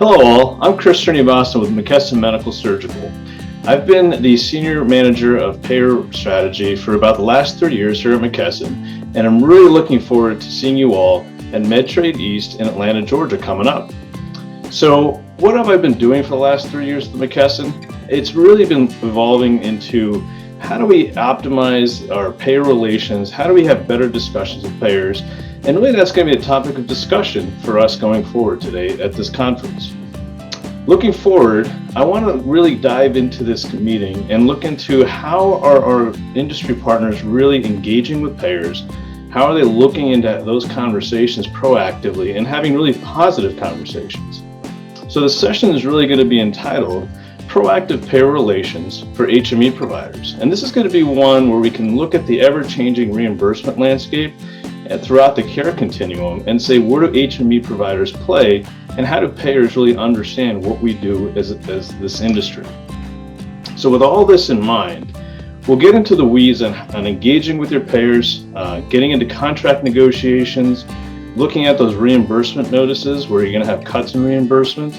Hello all, I'm Kris Srinivasan with McKesson Medical Surgical. I've been the Senior Manager of Payer Strategy for about the last 3 years here at McKesson, and I'm really looking forward to seeing you all at Medtrade East in Atlanta, Georgia coming up. So what have I been doing for the last 3 years at McKesson? It's really been evolving into how do we optimize our payer relations, how do we have better discussions with payers, and really that's going to be a topic of discussion for us going forward today at this conference. Looking forward, I want to really dive into this meeting and look into how are our industry partners really engaging with payers, how are they looking into those conversations proactively and having really positive conversations. So the session is really going to be entitled Proactive Payer Relations for HME Providers. And this is going to be one where we can look at the ever-changing reimbursement landscape throughout the care continuum and say, where do HME providers play and how do payers really understand what we do as this industry? So with all this in mind, we'll get into the weeds on engaging with your payers, getting into contract negotiations, looking at those reimbursement notices where you're going to have cuts in reimbursement.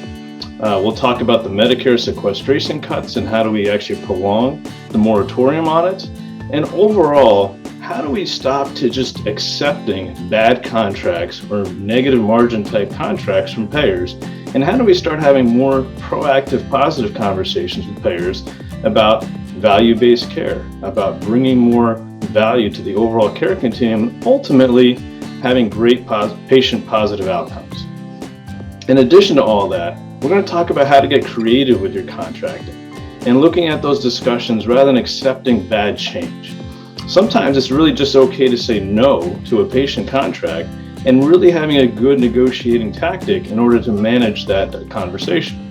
We'll talk about the Medicare sequestration cuts and how do we actually prolong the moratorium on it. And overall, how do we stop to just accepting bad contracts or negative margin type contracts from payers? And how do we start having more proactive, positive conversations with payers about value-based care, about bringing more value to the overall care continuum, and ultimately having great patient positive outcomes. In addition to all that, we're going to talk about how to get creative with your contracting and looking at those discussions rather than accepting bad change. Sometimes it's really just okay to say no to a patient contract and really having a good negotiating tactic in order to manage that conversation.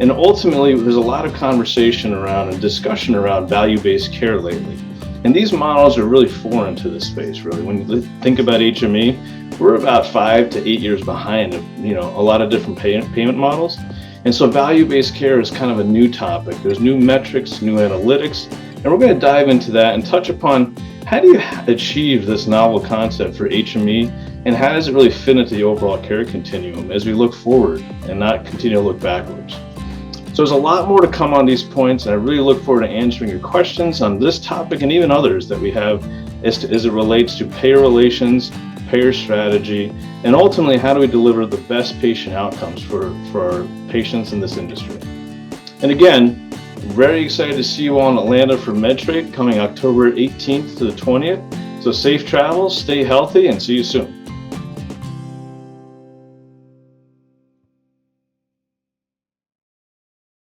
And ultimately, there's a lot of conversation around and discussion around value-based care lately. And these models are really foreign to this space, really. When you think about HME, we're about 5 to 8 years behind, a lot of different payment models. And so value-based care is kind of a new topic. There's new metrics, new analytics, and we're going to dive into that and touch upon how do you achieve this novel concept for HME and how does it really fit into the overall care continuum as we look forward and not continue to look backwards. So there's a lot more to come on these points, and I really look forward to answering your questions on this topic and even others that we have as it relates to payer relations, payer strategy, and ultimately how do we deliver the best patient outcomes for our patients in this industry. And again, very excited to see you all in Atlanta for Medtrade coming October 18th to the 20th. So safe travels, stay healthy, and see you soon.